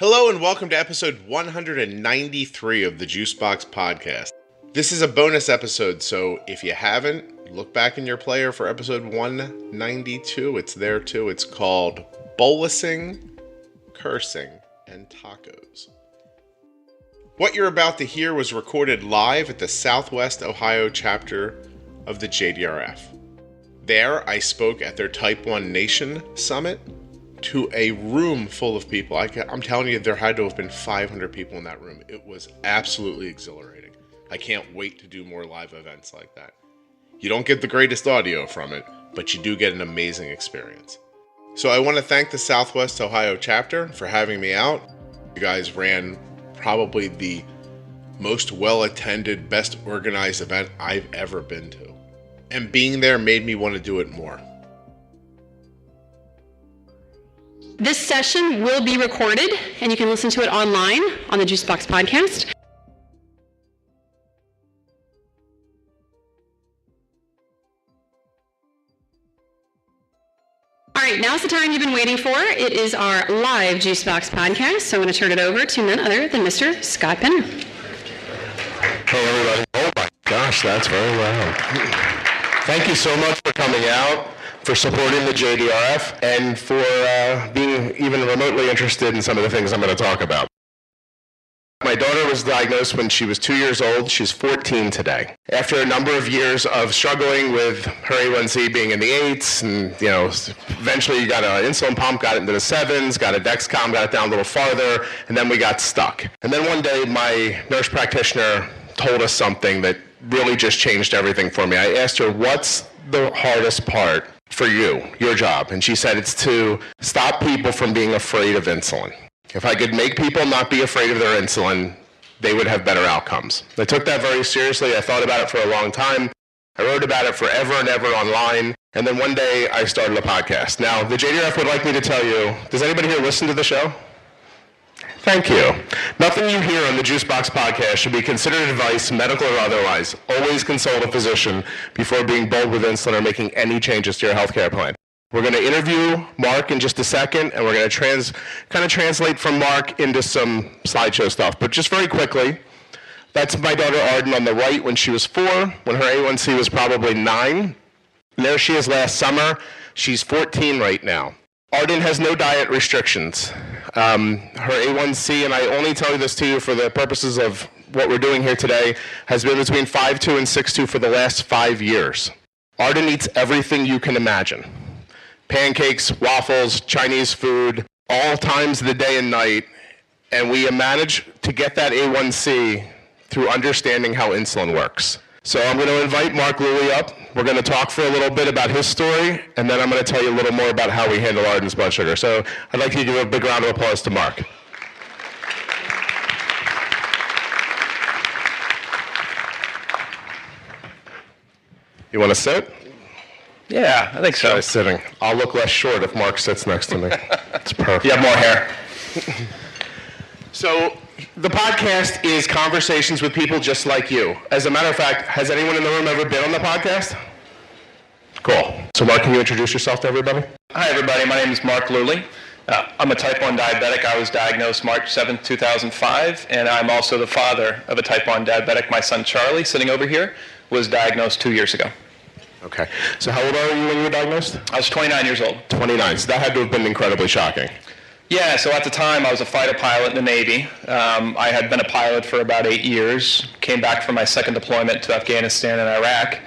Hello and welcome to episode 193 of the Juicebox Podcast. This is a bonus episode, so if you haven't, look back in your player for episode 192. It's there too. It's called Bolusing, Cursing, and Tacos. What you're about to hear was recorded live at the Southwest Ohio chapter of the JDRF. There, I spoke at their Type 1 Nation Summit to a room full of people. I'm telling you, there had to have been 500 people in that room. It was absolutely exhilarating. I can't wait to do more live events like that. You don't get the greatest audio from it, but you do get an amazing experience. So I want to thank the Southwest Ohio chapter for having me out. You guys ran probably the most well-attended, best organized event I've ever been to. And being there made me want to do it more. This session will be recorded, and you can listen to it online on the Juicebox Podcast. All right, now's the time you've been waiting for. It is our live Juicebox Podcast, so I'm going to turn it over to none other than Mr. Scott Penner. Hey, everybody. Oh, my gosh, that's very loud. Thank you so much for coming out, for supporting the JDRF, and for being even remotely interested in some of the things I'm going to talk about. My daughter was diagnosed when she was 2 years old. She's 14 today. After a number of years of struggling with her A1C being in the 8s, and eventually you got an insulin pump, got it into the 7s, got a Dexcom, got it down a little farther, and then we got stuck. And then one day my nurse practitioner told us something that really just changed everything for me. I asked her, what's the hardest part for you, your job? And she said it's to stop people from being afraid of insulin. If I could make people not be afraid of their insulin, they would have better outcomes. I took that very seriously. I thought about it for a long time. I wrote about it forever and ever online. And then one day I started a podcast. Now, the JDRF would like me to tell you, does anybody here listen to the show? Thank you. Nothing you hear on the Juicebox Podcast should be considered advice, medical or otherwise. Always consult a physician before being bold with insulin or making any changes to your healthcare plan. We're going to interview Mark in just a second, and we're going to kind of translate from Mark into some slideshow stuff. But just very quickly, that's my daughter Arden on the right when she was 4, when her A1C was probably 9. And there she is last summer. She's 14 right now. Arden has no diet restrictions. Her A1C, and I only tell you this to you for the purposes of what we're doing here today, has been between 5.2 and 6.2 for the last 5 years. Arden eats everything you can imagine. Pancakes, waffles, Chinese food, all times of the day and night, and we manage to get that A1C through understanding how insulin works. So I'm going to invite Mark Luley up. We're going to talk for a little bit about his story, and then I'm going to tell you a little more about how we handle Arden's blood sugar. So I'd like to give a big round of applause to Mark. You want to sit? Yeah, I think so. Try sitting. I'll look less short if Mark sits next to me. It's perfect. You have more hair. So the podcast is conversations with people just like you. As a matter of fact, has anyone in the room ever been on the podcast? Cool. So Mark, can you introduce yourself to everybody? Hi, everybody. My name is Mark Luley. I'm a type 1 diabetic. I was diagnosed March 7th, 2005, and I'm also the father of a type 1 diabetic. My son Charlie, sitting over here, was diagnosed 2 years ago. Okay. So how old are you when you were diagnosed? I was 29 years old. 29. So that had to have been incredibly shocking. Yeah, so at the time I was a fighter pilot in the Navy. I had been a pilot for about 8 years, came back from my second deployment to Afghanistan and Iraq,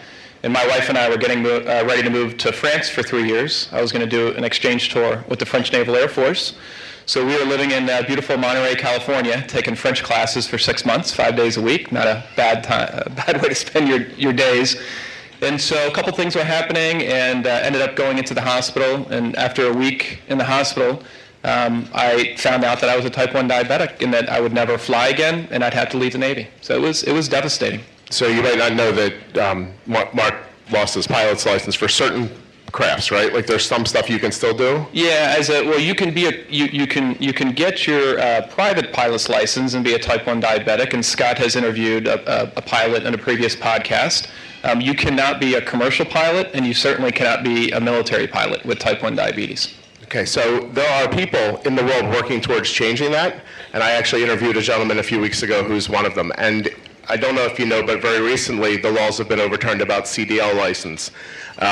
and my wife and I were getting ready to move to France for 3 years. I was going to do an exchange tour with the French Naval Air Force. So we were living in beautiful Monterey, California, taking French classes for 6 months, 5 days a week. Not a bad way to spend your days. And so a couple things were happening, and ended up going into the hospital. And after a week in the hospital, I found out that I was a type 1 diabetic and that I would never fly again, and I'd have to leave the Navy. So it was devastating. So you might not know that Mark lost his pilot's license for certain crafts, right? Like there's some stuff you can still do? Yeah, you can be you can get your private pilot's license and be a type 1 diabetic, and Scott has interviewed a pilot in a previous podcast. You cannot be a commercial pilot, and you certainly cannot be a military pilot with type 1 diabetes. Okay, so there are people in the world working towards changing that, and I actually interviewed a gentleman a few weeks ago who's one of them. And I don't know if you know, but very recently the laws have been overturned about CDL license.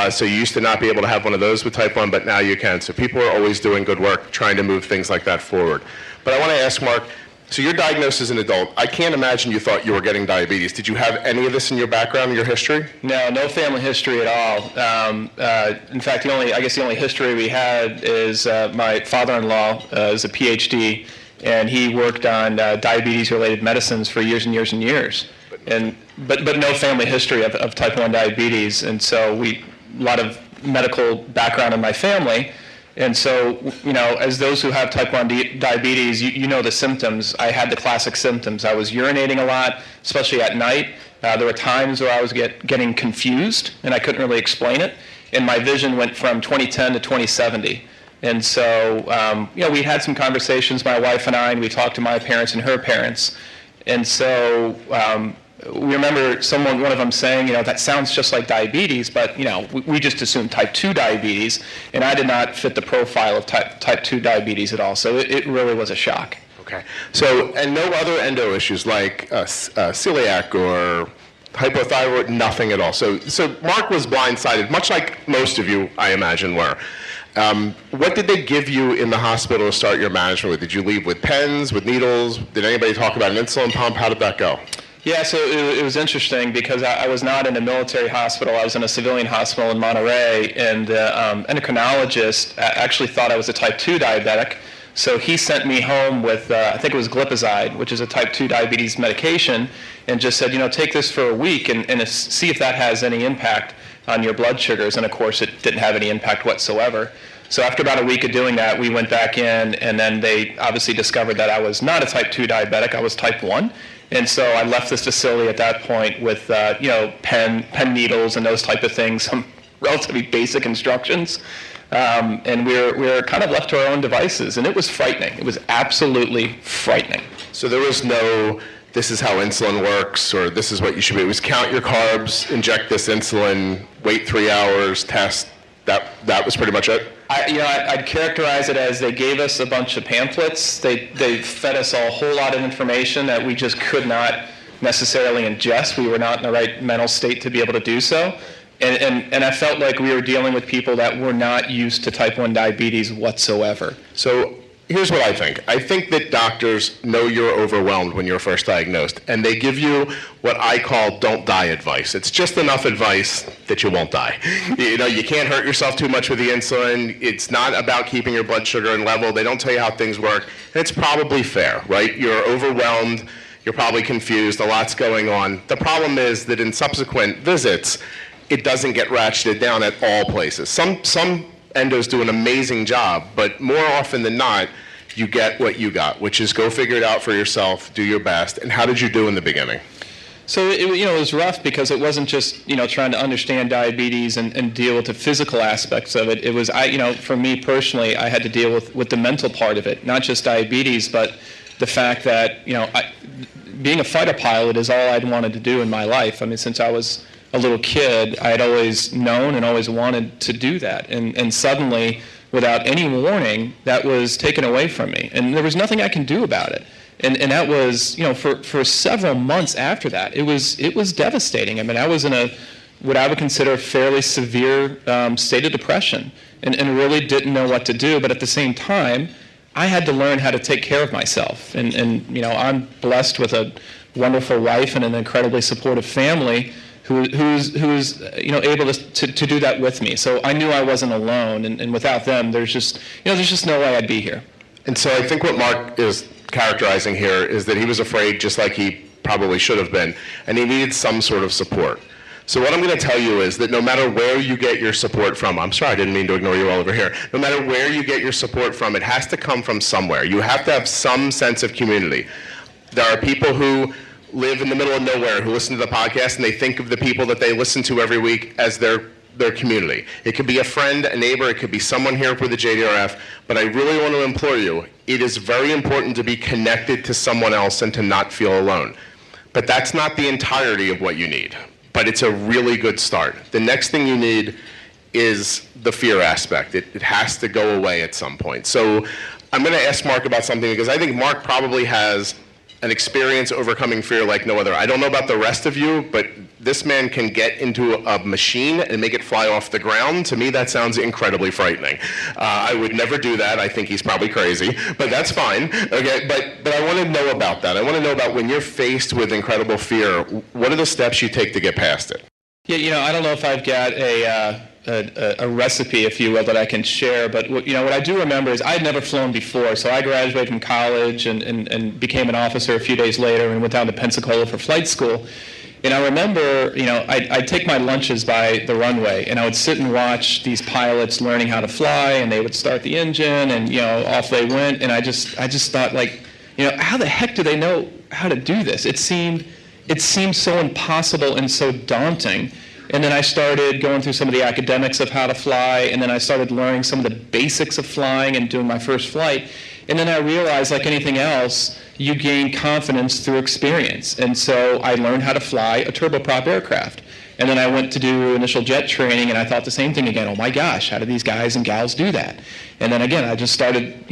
So you used to not be able to have one of those with type 1, but now you can. So people are always doing good work trying to move things like that forward. But I want to ask Mark, so you're diagnosed as an adult. I can't imagine you thought you were getting diabetes. Did you have any of this in your background, your history? No family history at all. In fact, the only history we had is my father-in-law is a PhD, and he worked on diabetes-related medicines for years and years and years. But no family history of type 1 diabetes, and so a lot of medical background in my family. And so, as those who have type 1 diabetes, you know the symptoms. I had the classic symptoms. I was urinating a lot, especially at night. There were times where I was getting confused, and I couldn't really explain it. And my vision went from 2010 to 2070. And so, we had some conversations, my wife and I, and we talked to my parents and her parents. And so, we remember one of them saying, that sounds just like diabetes, but, we just assumed type 2 diabetes, and I did not fit the profile of type 2 diabetes at all. So it really was a shock. Okay. So, and no other endo issues like celiac or hypothyroid, nothing at all. So Mark was blindsided, much like most of you, I imagine, were. What did they give you in the hospital to start your management with? Did you leave with pens, with needles? Did anybody talk about an insulin pump? How did that go? Yeah, so it was interesting because I was not in a military hospital. I was in a civilian hospital in Monterey, and the endocrinologist actually thought I was a type 2 diabetic. So he sent me home with, I think it was glipizide, which is a type 2 diabetes medication, and just said, take this for a week and see if that has any impact on your blood sugars. And of course, it didn't have any impact whatsoever. So after about a week of doing that, we went back in, and then they obviously discovered that I was not a type 2 diabetic, I was type 1. And so I left this facility at that point with, pen needles and those type of things, some relatively basic instructions. And we were kind of left to our own devices, and it was frightening. It was absolutely frightening. So there was no, this is how insulin works, or this is what you should do. It was count your carbs, inject this insulin, wait 3 hours, test. That was pretty much it? I'd characterize it as they gave us a bunch of pamphlets. They fed us a whole lot of information that we just could not necessarily ingest. We were not in the right mental state to be able to do so. And I felt like we were dealing with people that were not used to type 1 diabetes whatsoever. So here's what I think. I think that doctors know you're overwhelmed when you're first diagnosed, and they give you what I call don't die advice. It's just enough advice that you won't die. You can't hurt yourself too much with the insulin. It's not about keeping your blood sugar in level. They don't tell you how things work. And it's probably fair, right? You're overwhelmed. You're probably confused. A lot's going on. The problem is that in subsequent visits, it doesn't get ratcheted down at all places. Some endos do an amazing job, but more often than not, you get what you got, which is go figure it out for yourself, do your best. And how did you do in the beginning? So it was rough because it wasn't just trying to understand diabetes and deal with the physical aspects of it. It was for me personally, I had to deal with the mental part of it, not just diabetes, but the fact that being a fighter pilot is all I'd wanted to do in my life. I mean, since I was a little kid, I had always known and always wanted to do that. And suddenly, without any warning, that was taken away from me. And there was nothing I can do about it. And that was, for several months after that, it was devastating. I mean, I was in what I would consider a fairly severe state of depression and really didn't know what to do. But at the same time, I had to learn how to take care of myself. And I'm blessed with a wonderful wife and an incredibly supportive family who's able to do that with me. So I knew I wasn't alone, and without them, there's just no way I'd be here. And so I think what Mark is characterizing here is that he was afraid, just like he probably should have been, and he needed some sort of support. So what I'm going to tell you is that no matter where you get your support from, I'm sorry, I didn't mean to ignore you all over here. No matter where you get your support from, it has to come from somewhere. You have to have some sense of community. There are people who live in the middle of nowhere who listen to the podcast, and they think of the people that they listen to every week as their community. It could be a friend, a neighbor, it could be someone here with the JDRF, but I really want to implore you, it is very important to be connected to someone else and to not feel alone. But that's not the entirety of what you need, but it's a really good start. The next thing you need is the fear aspect. It has to go away at some point. So I'm going to ask Mark about something, because I think Mark probably has an experience overcoming fear like no other. I don't know about the rest of you, but this man can get into a machine and make it fly off the ground. To me, that sounds incredibly frightening. I would never do that. I think he's probably crazy, but that's fine. Okay, but I want to know about that. I want to know about when you're faced with incredible fear, what are the steps you take to get past it? Yeah, I don't know if I've got a recipe, if you will, that I can share, but what I do remember is I'd never flown before, so I graduated from college and became an officer a few days later and went down to Pensacola for flight school. And I remember, I'd take my lunches by the runway, and I would sit and watch these pilots learning how to fly, and they would start the engine, and off they went, and I just thought, like, how the heck do they know how to do this? It seemed so impossible and so daunting. And then I started going through some of the academics of how to fly, and then I started learning some of the basics of flying and doing my first flight. And then I realized, like anything else, you gain confidence through experience. And so I learned how to fly a turboprop aircraft. And then I went to do initial jet training, and I thought the same thing again. Oh my gosh, how do these guys and gals do that? And then again, I just started,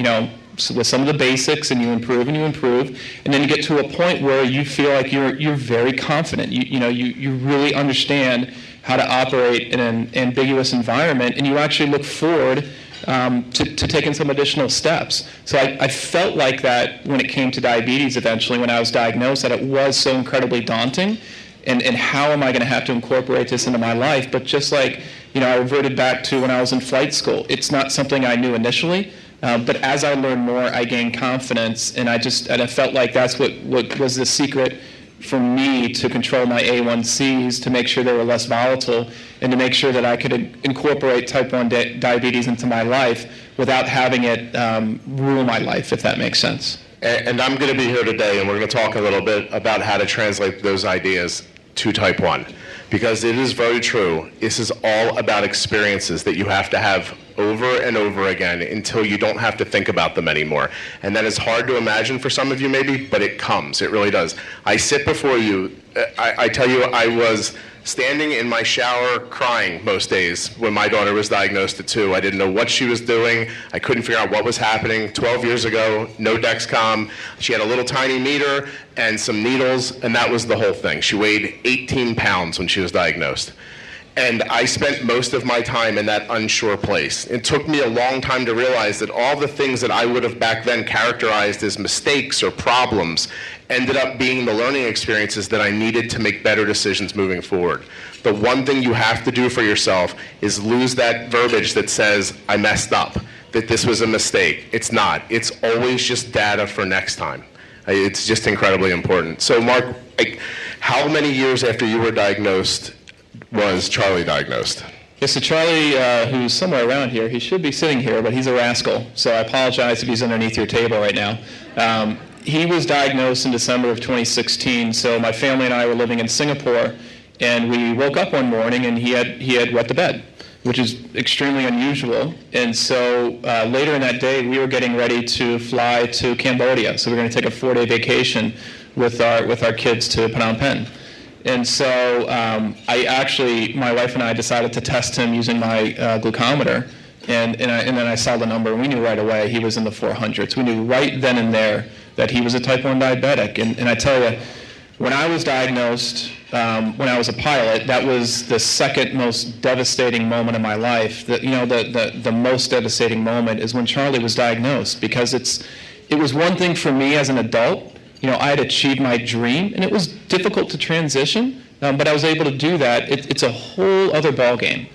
with some of the basics, and you improve, and then you get to a point where you feel like you're very confident. You really understand how to operate in an ambiguous environment, and you actually look forward to taking some additional steps. So I felt like that when it came to diabetes eventually, when I was diagnosed, that it was so incredibly daunting, and how am I going to have to incorporate this into my life? But just like, I reverted back to when I was in flight school. It's not something I knew initially, but as I learned more, I gained confidence, and I felt like that's what was the secret for me to control my A1Cs, to make sure they were less volatile, and to make sure that I could incorporate type 1 diabetes into my life without having it rule my life, if that makes sense. And I'm going to be here today, and we're going to talk a little bit about how to translate those ideas to type 1. Because it is very true. This is all about experiences that you have to have over and over again until you don't have to think about them anymore. And that is hard to imagine for some of you maybe, but it comes. It really does. I sit before you. I tell you, I was standing in my shower crying most days when my daughter was diagnosed at 2. I didn't know what she was doing. I couldn't figure out what was happening. 12 years ago, no Dexcom. She had a little tiny meter and some needles, and that was the whole thing. She weighed 18 pounds when she was diagnosed. And I spent most of my time in that unsure place. It took me a long time to realize that all the things that I would have back then characterized as mistakes or problems ended up being the learning experiences that I needed to make better decisions moving forward. The one thing you have to do for yourself is lose that verbiage that says, I messed up, that this was a mistake. It's not. It's always just data for next time. It's just incredibly important. So Mark, how many years after you were diagnosed was Charlie diagnosed? Yeah, so Charlie, who's somewhere around here, he should be sitting here, but he's a rascal, so I apologize if he's underneath your table right now. He was diagnosed in December of 2016, so my family and I were living in Singapore, and we woke up one morning and he had wet the bed, which is extremely unusual. And so later in that day, we were getting ready to fly to Cambodia, so we were going to take a 4-day vacation with our kids to Phnom Penh. And so my wife and I decided to test him using my glucometer, and then I saw the number, and we knew right away he was in the 400s. We knew right then and there that he was a type 1 diabetic. And I tell you, when I was diagnosed, when I was a pilot, that was the second most devastating moment of my life. The most devastating moment is when Charlie was diagnosed, because it was one thing for me as an adult. I had achieved my dream, and it was difficult to transition, but I was able to do that. It's a whole other ballgame,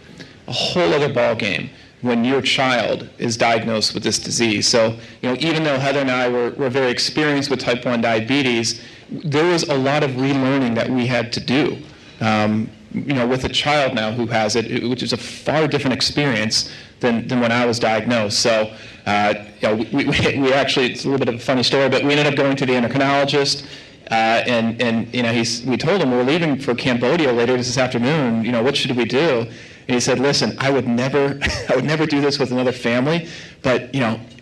when your child is diagnosed with this disease. So, even though Heather and I were very experienced with type 1 diabetes, there was a lot of relearning that we had to do. With a child now who has it, which is a far different experience than when I was diagnosed. So, we actually, it's a little bit of a funny story, but we ended up going to the endocrinologist, and we told him we're leaving for Cambodia later this afternoon. What should we do? And he said, listen, I would never do this with another family, but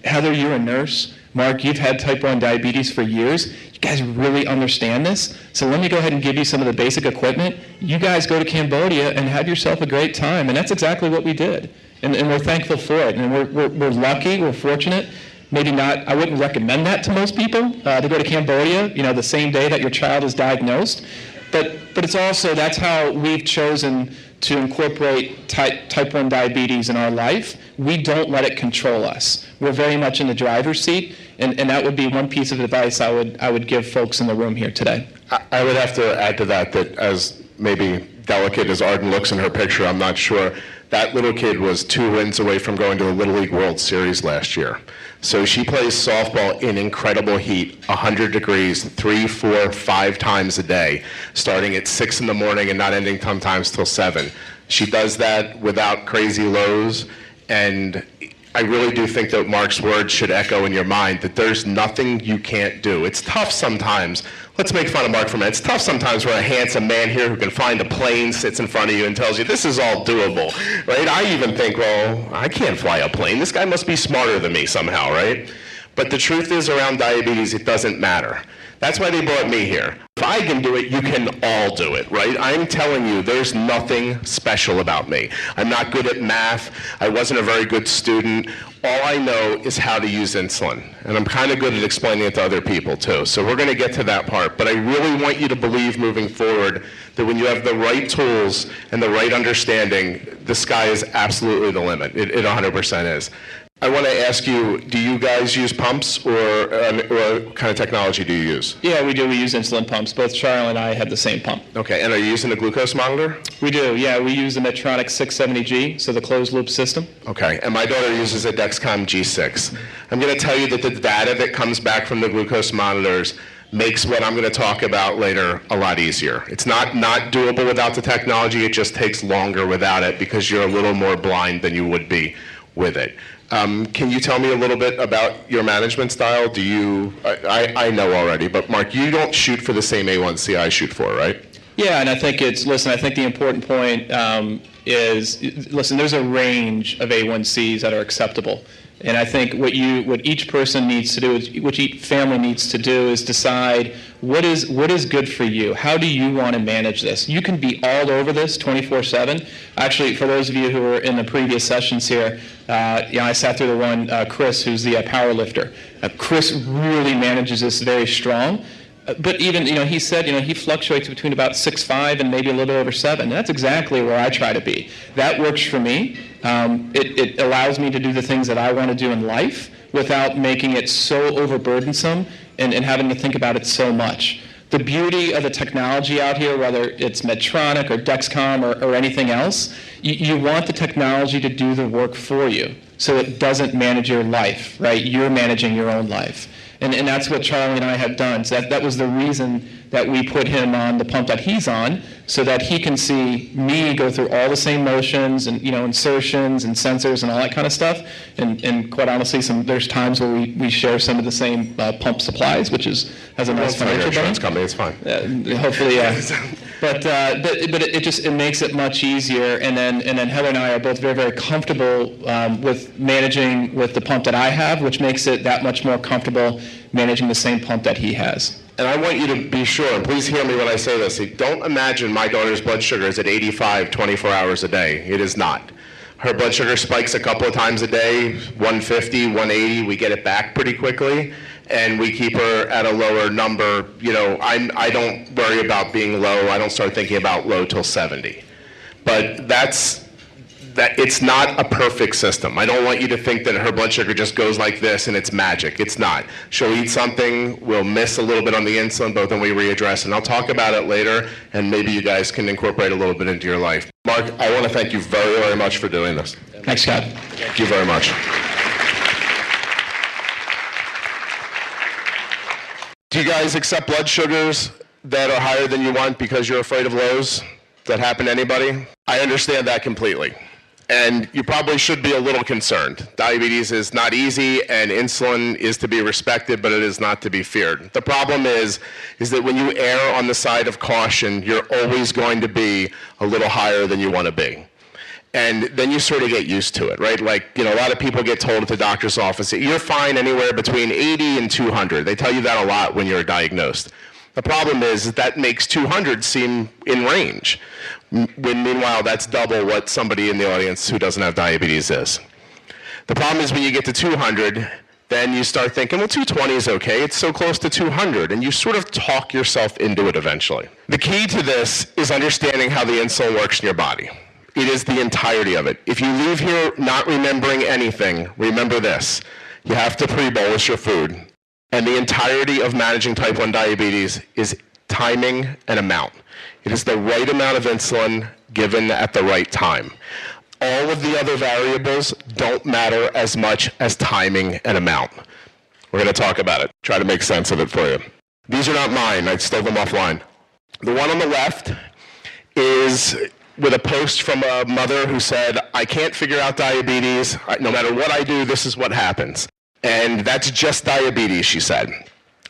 Heather, you're a nurse. Mark, you've had type 1 diabetes for years. You guys really understand this? So let me go ahead and give you some of the basic equipment. You guys go to Cambodia and have yourself a great time. And that's exactly what we did. And we're thankful for it. And we're lucky, we're fortunate. Maybe not, I wouldn't recommend that to most people, to go to Cambodia, the same day that your child is diagnosed. But it's also, that's how we've chosen to incorporate type 1 diabetes in our life. We don't let it control us. We're very much in the driver's seat, and that would be one piece of advice I would give folks in the room here today. I would have to add to that as maybe delicate as Arden looks in her picture, I'm not sure. That little kid was 2 wins away from going to the Little League World Series last year. So she plays softball in incredible heat, 100 degrees, 3, 4, 5 times a day, starting at 6 in the morning and not ending sometimes till 7. She does that without crazy lows, and I really do think that Mark's words should echo in your mind, that there's nothing you can't do. It's tough sometimes. Let's make fun of Mark for a minute. It's tough sometimes where a handsome man here who can find a plane sits in front of you and tells you this is all doable, right? I even think, well, I can't fly a plane. This guy must be smarter than me somehow, right? But the truth is, around diabetes, it doesn't matter. That's why they brought me here. If I can do it, you can all do it, right? I'm telling you, there's nothing special about me. I'm not good at math. I wasn't a very good student. All I know is how to use insulin. And I'm kind of good at explaining it to other people, too. So we're going to get to that part. But I really want you to believe moving forward that when you have the right tools and the right understanding, the sky is absolutely the limit. It 100% is. I want to ask you, do you guys use pumps, or what kind of technology do you use? Yeah, we do. We use insulin pumps. Both Charlie and I had the same pump. Okay, and are you using a glucose monitor? We do, yeah. We use the Medtronic 670G, so the closed-loop system. Okay, and my daughter uses a Dexcom G6. I'm going to tell you that the data that comes back from the glucose monitors makes what I'm going to talk about later a lot easier. It's not doable without the technology. It just takes longer without it because you're a little more blind than you would be with it. Can you tell me a little bit about your management style? Do you, I know already, but Mark, you don't shoot for the same A1C I shoot for, right? Yeah, and I think I think the important point is, there's a range of A1Cs that are acceptable. And I think what each person needs to do, what each family needs to do, is decide what is good for you. How do you want to manage this? You can be all over this 24/7. Actually, for those of you who were in the previous sessions here, I sat through the one, Chris, who's the power lifter. Chris really manages this very strong. But even, he said, he fluctuates between about 6'5" and maybe a little over 7. And that's exactly where I try to be. That works for me. It allows me to do the things that I want to do in life without making it so overburdensome and having to think about it so much. The beauty of the technology out here, whether it's Medtronic or Dexcom or anything else, you want the technology to do the work for you so it doesn't manage your life, right? You're managing your own life. And that's what Charlie and I have done. So that was the reason that we put him on the pump that he's on, so that he can see me go through all the same motions and insertions and sensors and all that kind of stuff. And quite honestly, there's times where we share some of the same pump supplies, which has a nice financial insurance company. It's fine. Hopefully, yeah. But it makes it much easier. And then Heather and I are both very, very comfortable with managing with the pump that I have, which makes it that much more comfortable managing the same pump that he has. And I want you to be sure, and please hear me when I say this, don't imagine my daughter's blood sugar is at 85 24 hours a day. It is not. Her blood sugar spikes a couple of times a day, 150, 180. We get it back pretty quickly, and we keep her at a lower number. I don't worry about being low. I don't start thinking about low till 70. But it's not a perfect system. I don't want you to think that her blood sugar just goes like this and it's magic. It's not. She'll eat something, we'll miss a little bit on the insulin, but then we readdress, and I'll talk about it later, and maybe you guys can incorporate a little bit into your life. Mark, I want to thank you very, very much for doing this. Thanks, Scott. Thank you very much. Do you guys accept blood sugars that are higher than you want because you're afraid of lows? Does that happen to anybody? I understand that completely. And you probably should be a little concerned. Diabetes is not easy, and insulin is to be respected, but it is not to be feared. The problem is that when you err on the side of caution, you're always going to be a little higher than you want to be. And then you sort of get used to it, right? Like, a lot of people get told at the doctor's office that you're fine anywhere between 80 and 200. They tell you that a lot when you're diagnosed. The problem is that makes 200 seem in range, when meanwhile that's double what somebody in the audience who doesn't have diabetes is. The problem is when you get to 200, then you start thinking, well, 220 is okay. It's so close to 200, and you sort of talk yourself into it eventually. The key to this is understanding how the insulin works in your body. It is the entirety of it. If you leave here not remembering anything, remember this. You have to pre-bolus your food. And the entirety of managing type 1 diabetes is timing and amount. It is the right amount of insulin given at the right time. All of the other variables don't matter as much as timing and amount. We're going to talk about it, try to make sense of it for you. These are not mine. I stole them offline. The one on the left is with a post from a mother who said, I can't figure out diabetes. No matter what I do, this is what happens. And that's just diabetes, she said.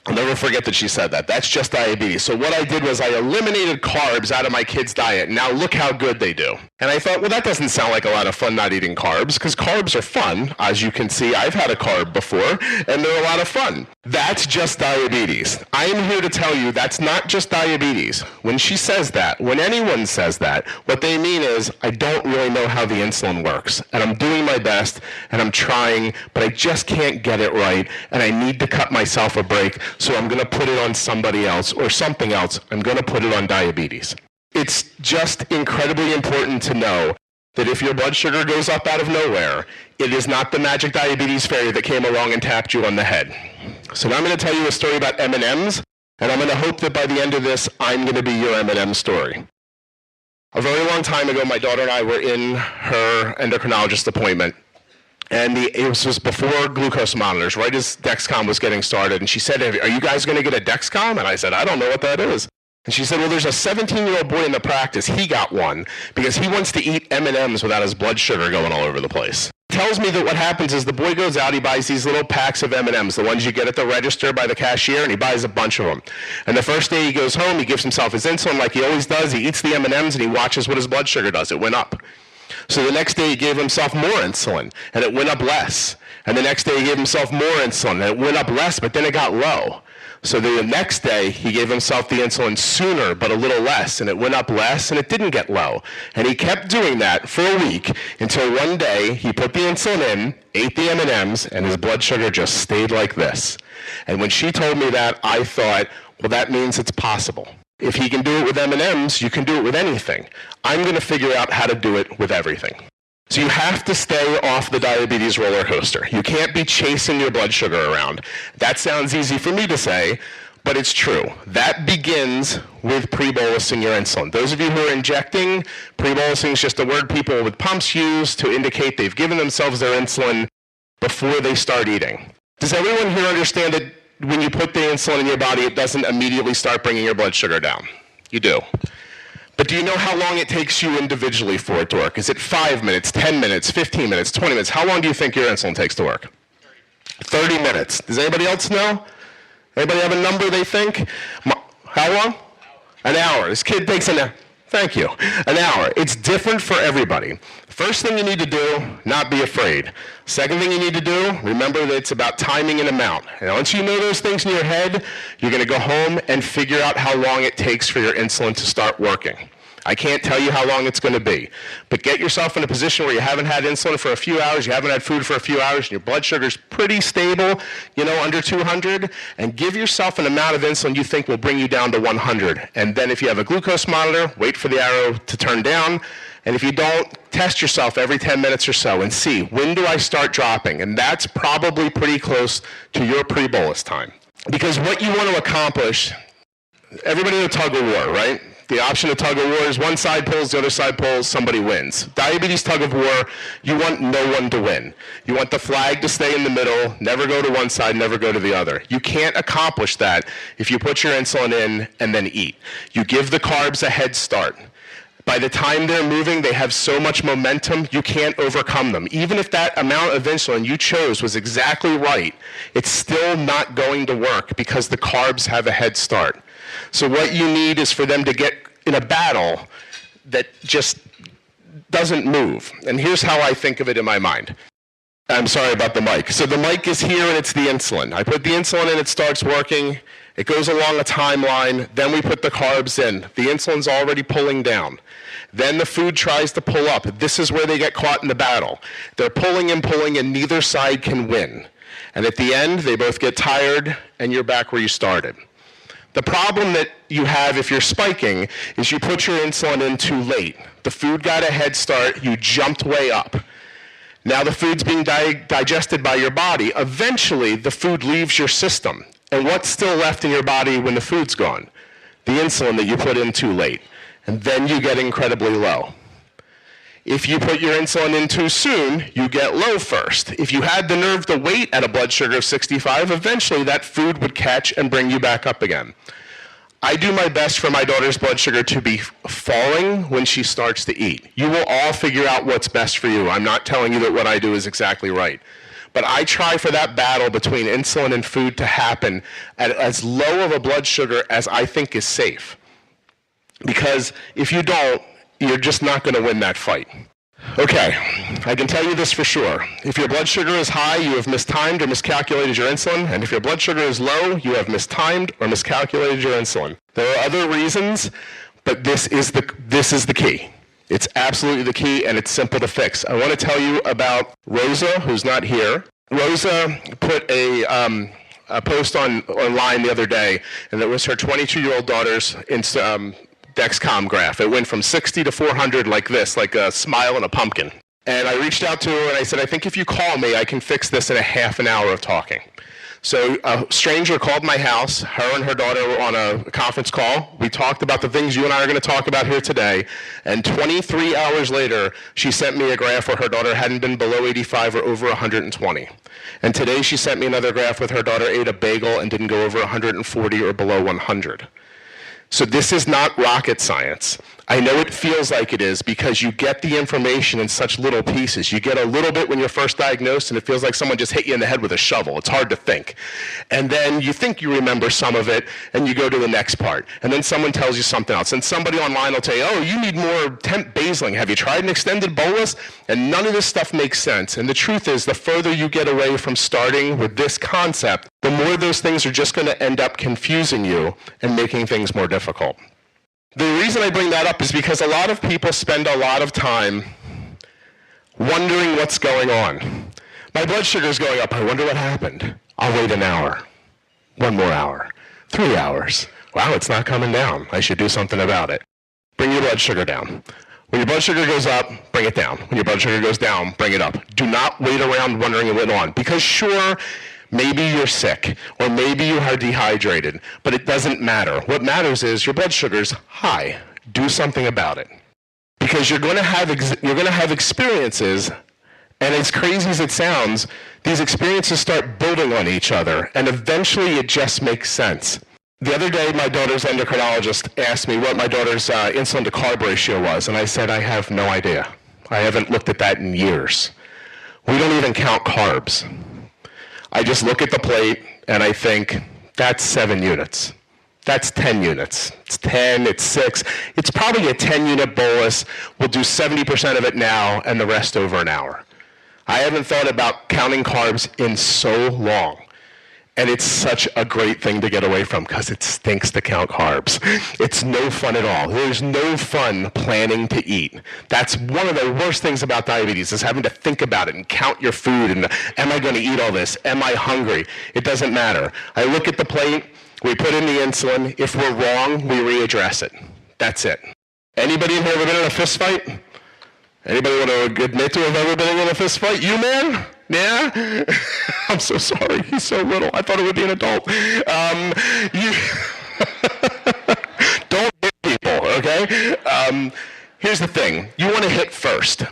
I'll never forget that she said that. That's just diabetes. So what I did was I eliminated carbs out of my kids' diet. Now look how good they do. And I thought, well, that doesn't sound like a lot of fun not eating carbs, because carbs are fun. As you can see, I've had a carb before, and they're a lot of fun. That's just diabetes. I'm here to tell you that's not just diabetes. When she says that, when anyone says that, what they mean is, I don't really know how the insulin works, and I'm doing my best, and I'm trying, but I just can't get it right, and I need to cut myself a break, so I'm going to put it on somebody else or something else. I'm going to put it on diabetes. It's just incredibly important to know that if your blood sugar goes up out of nowhere, it is not the magic diabetes fairy that came along and tapped you on the head. So now I'm going to tell you a story about M&Ms, and I'm going to hope that by the end of this, I'm going to be your M&M story. A very long time ago, my daughter and I were in her endocrinologist appointment. And it was before glucose monitors, right as Dexcom was getting started. And she said, are you guys going to get a Dexcom? And I said, I don't know what that is. And she said, well, there's a 17-year-old boy in the practice. He got one because he wants to eat M&Ms without his blood sugar going all over the place. Tells me that what happens is the boy goes out, he buys these little packs of M&Ms, the ones you get at the register by the cashier, and he buys a bunch of them. And the first day he goes home, he gives himself his insulin like he always does. He eats the M&Ms, and he watches what his blood sugar does. It went up. So the next day he gave himself more insulin, and it went up less. And the next day he gave himself more insulin, and it went up less, but then it got low. So the next day he gave himself the insulin sooner, but a little less, and it went up less, and it didn't get low. And he kept doing that for a week until one day he put the insulin in, ate the M&Ms, and his blood sugar just stayed like this. And when she told me that, I thought, well, that means it's possible. If he can do it with M&Ms, you can do it with anything. I'm going to figure out how to do it with everything. So you have to stay off the diabetes roller coaster. You can't be chasing your blood sugar around. That sounds easy for me to say, but it's true. That begins with pre-bolusing your insulin. Those of you who are injecting, pre-bolusing is just a word people with pumps use to indicate they've given themselves their insulin before they start eating. Does everyone here understand that when you put the insulin in your body, it doesn't immediately start bringing your blood sugar down? You do. But do you know how long it takes you individually for it to work? Is it 5 minutes, 10 minutes, 15 minutes, 20 minutes? How long do you think your insulin takes to work? 30 minutes. Does anybody else know? Anybody have a number they think? How long? An hour. This kid thinks an hour. Thank you. An hour. It's different for everybody. First thing you need to do, not be afraid. Second thing you need to do, remember that it's about timing and amount. And once you know those things in your head, you're going to go home and figure out how long it takes for your insulin to start working. I can't tell you how long it's going to be, but get yourself in a position where you haven't had insulin for a few hours, you haven't had food for a few hours, and your blood sugar's pretty stable, under 200, and give yourself an amount of insulin you think will bring you down to 100. And then if you have a glucose monitor, wait for the arrow to turn down, and if you don't, test yourself every 10 minutes or so and see, when do I start dropping? And that's probably pretty close to your pre-bolus time. Because what you want to accomplish, everybody in a tug of war, right? The option of tug of war is one side pulls, the other side pulls, somebody wins. Diabetes tug of war, you want no one to win. You want the flag to stay in the middle, never go to one side, never go to the other. You can't accomplish that if you put your insulin in and then eat. You give the carbs a head start. By the time they're moving, they have so much momentum, you can't overcome them. Even if that amount of insulin you chose was exactly right, it's still not going to work because the carbs have a head start. So what you need is for them to get in a battle that just doesn't move. And here's how I think of it in my mind. I'm sorry about the mic. So the mic is here and it's the insulin. I put the insulin in, it starts working. It goes along a timeline. Then we put the carbs in. The insulin's already pulling down. Then the food tries to pull up. This is where they get caught in the battle. They're pulling, and neither side can win. And at the end, they both get tired, and you're back where you started. The problem that you have if you're spiking is you put your insulin in too late. The food got a head start, you jumped way up. Now the food's being digested by your body. Eventually, the food leaves your system. And what's still left in your body when the food's gone? The insulin that you put in too late. And then you get incredibly low. If you put your insulin in too soon, you get low first. If you had the nerve to wait at a blood sugar of 65, eventually that food would catch and bring you back up again. I do my best for my daughter's blood sugar to be falling when she starts to eat. You will all figure out what's best for you. I'm not telling you that what I do is exactly right. But I try for that battle between insulin and food to happen at as low of a blood sugar as I think is safe. Because if you don't, you're just not going to win that fight. Okay, I can tell you this for sure. If your blood sugar is high, you have mistimed or miscalculated your insulin. And if your blood sugar is low, you have mistimed or miscalculated your insulin. There are other reasons, but this is the key. It's absolutely the key, and it's simple to fix. I want to tell you about Rosa, who's not here. Rosa put a post online the other day, and it was her 22-year-old daughter's Dexcom graph. It went from 60 to 400 like this, like a smile and a pumpkin. And I reached out to her and I said, I think if you call me, I can fix this in a half an hour of talking. So a stranger called my house. Her and her daughter were on a conference call. We talked about the things you and I are going to talk about here today. And 23 hours later, she sent me a graph where her daughter hadn't been below 85 or over 120. And today she sent me another graph with her daughter ate a bagel and didn't go over 140 or below 100. So this is not rocket science. I know it feels like it is because you get the information in such little pieces. You get a little bit when you're first diagnosed and it feels like someone just hit you in the head with a shovel. It's hard to think. And then you think you remember some of it and you go to the next part. And then someone tells you something else. And somebody online will tell you, oh, you need more temp basiling. Have you tried an extended bolus? And none of this stuff makes sense. And the truth is, the further you get away from starting with this concept, the more those things are just going to end up confusing you and making things more difficult. The reason I bring that up is because a lot of people spend a lot of time wondering what's going on. My blood sugar is going up. I wonder what happened. I'll wait an hour. 1 more hour. 3 hours. Wow, it's not coming down. I should do something about it. Bring your blood sugar down. When your blood sugar goes up, bring it down. When your blood sugar goes down, bring it up. Do not wait around wondering what went on. Because sure, maybe you're sick, or maybe you are dehydrated, but it doesn't matter. What matters is your blood sugar's high. Do something about it. Because you're going to have experiences, and as crazy as it sounds, these experiences start building on each other, and eventually it just makes sense. The other day, my daughter's endocrinologist asked me what my daughter's insulin to carb ratio was, and I said, I have no idea. I haven't looked at that in years. We don't even count carbs. I just look at the plate and I think, that's 7 units. That's 10 units. It's 10, it's 6. It's probably a 10-unit bolus. We'll do 70% of it now and the rest over an hour. I haven't thought about counting carbs in so long. And it's such a great thing to get away from because it stinks to count carbs. It's no fun at all. There's no fun planning to eat. That's one of the worst things about diabetes is having to think about it and count your food and am I going to eat all this? Am I hungry? It doesn't matter. I look at the plate, we put in the insulin. If we're wrong, we readdress it. That's it. Anybody in here ever been in a fist fight? Anybody want to admit to have ever been in a fist fight? You, man? Yeah? I'm so sorry. He's so little. I thought it would be an adult. Don't hit people, okay? Here's the thing. You want to hit first.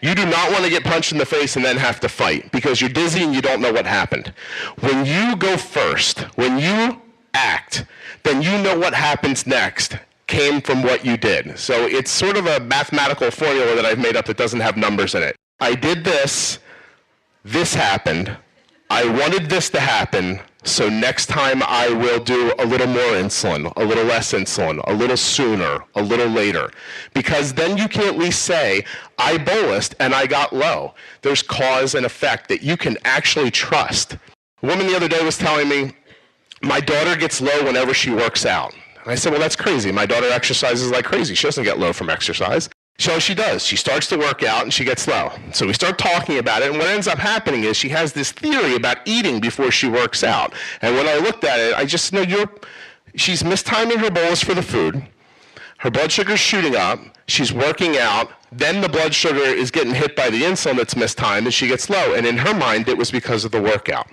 You do not want to get punched in the face and then have to fight because you're dizzy and you don't know what happened. When you go first, when you act, then you know what happens next came from what you did. So it's sort of a mathematical formula that I've made up that doesn't have numbers in it. I did this. This happened. I wanted this to happen. So next time I will do a little more insulin, a little less insulin, a little sooner, a little later. Because then you can at least say, I bolused and I got low. There's cause and effect that you can actually trust. A woman the other day was telling me, my daughter gets low whenever she works out. And I said, well, that's crazy. My daughter exercises like crazy. She doesn't get low from exercise. So she does. She starts to work out and she gets low. So we start talking about it, and what ends up happening is she has this theory about eating before she works out. And when I looked at it, I just know she's mistiming her bolus for the food. Her blood sugar's shooting up. She's working out. Then the blood sugar is getting hit by the insulin that's mistimed, and she gets low. And in her mind, it was because of the workout.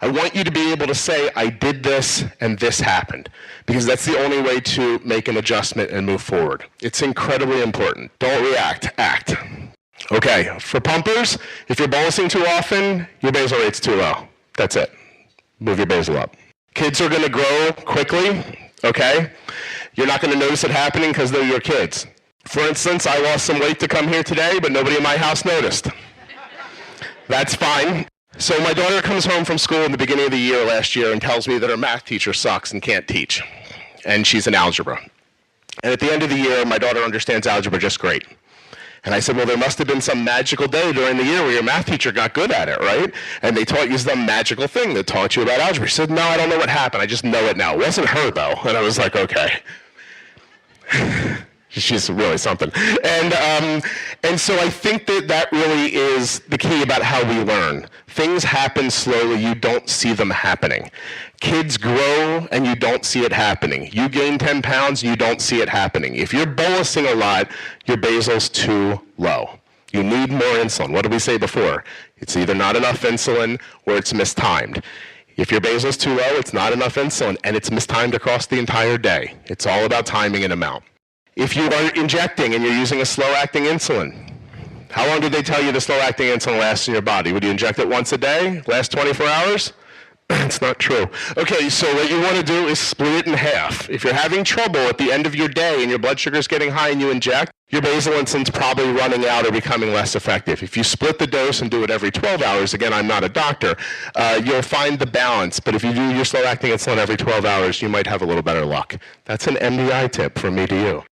I want you to be able to say, I did this and this happened, because that's the only way to make an adjustment and move forward. It's incredibly important. Don't react, act. Okay, for pumpers, if you're bolusing too often, your basal rate's too low. That's it. Move your basal up. Kids are going to grow quickly, okay? You're not going to notice it happening because they're your kids. For instance, I lost some weight to come here today, but nobody in my house noticed. That's fine. So my daughter comes home from school in the beginning of the year last year and tells me that her math teacher sucks and can't teach. And she's in algebra. And at the end of the year, my daughter understands algebra just great. And I said, well, there must have been some magical day during the year where your math teacher got good at it, right? And they taught you some magical thing that taught you about algebra. She said, no, I don't know what happened. I just know it now. It wasn't her, though. And I was like, okay. She's really something. And so I think that really is the key about how we learn. Things happen slowly. You don't see them happening. Kids grow and you don't see it happening. You gain 10 pounds, you don't see it happening. If you're bolusing a lot, your basal's too low. You need more insulin. What did we say before? It's either not enough insulin or it's mistimed. If your basal's too low, it's not enough insulin, and it's mistimed across the entire day. It's all about timing and amount. If you are injecting and you're using a slow-acting insulin, how long did they tell you the slow-acting insulin lasts in your body? Would you inject it once a day, last 24 hours? It's not true. Okay, so what you want to do is split it in half. If you're having trouble at the end of your day and your blood sugar is getting high and you inject, your basal insulin's probably running out or becoming less effective. If you split the dose and do it every 12 hours, again, I'm not a doctor, you'll find the balance. But if you do your slow-acting insulin every 12 hours, you might have a little better luck. That's an MDI tip from me to you.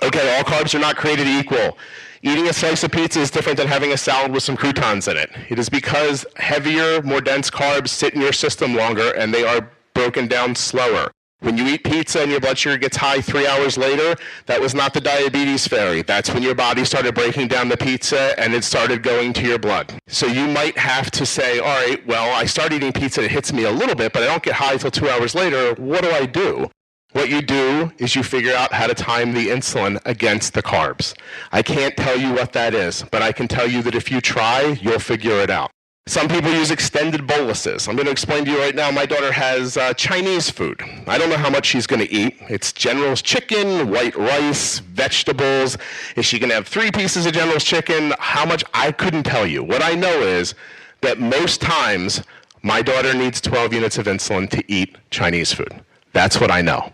Okay, all carbs are not created equal. Eating a slice of pizza is different than having a salad with some croutons in it. It is because heavier, more dense carbs sit in your system longer and they are broken down slower. When you eat pizza and your blood sugar gets high 3 hours later, that was not the diabetes fairy. That's when your body started breaking down the pizza and it started going to your blood. So you might have to say, all right, well, I start eating pizza, it hits me a little bit, but I don't get high until 2 hours later. What do I do? What you do is you figure out how to time the insulin against the carbs. I can't tell you what that is, but I can tell you that if you try, you'll figure it out. Some people use extended boluses. I'm going to explain to you right now, my daughter has Chinese food. I don't know how much she's going to eat. It's General's chicken, white rice, vegetables. Is she going to have 3 pieces of General's chicken? How much? I couldn't tell you. What I know is that most times my daughter needs 12 units of insulin to eat Chinese food. That's what I know.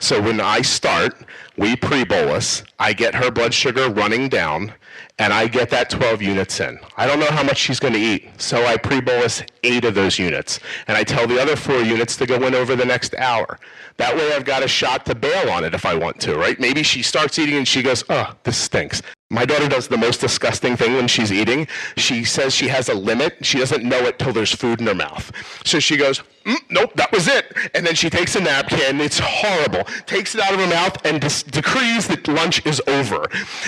So when I start, we pre-bolus, I get her blood sugar running down, and I get that 12 units in. I don't know how much she's going to eat, so I pre-bolus 8 of those units. And I tell the other 4 units to go in over the next hour. That way I've got a shot to bail on it if I want to, right? Maybe she starts eating and she goes, oh, this stinks. My daughter does the most disgusting thing when she's eating. She says she has a limit. She doesn't know it till there's food in her mouth. So she goes, nope, that was it. And then she takes a napkin. It's horrible. Takes it out of her mouth and decrees that lunch is over.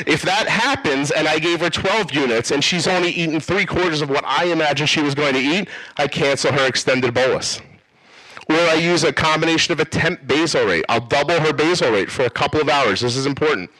If that happens and I gave her 12 units and she's only eaten 3/4 of what I imagined she was going to eat, I cancel her extended bolus. Or I use a combination of a temp basal rate. I'll double her basal rate for a couple of hours. This is important.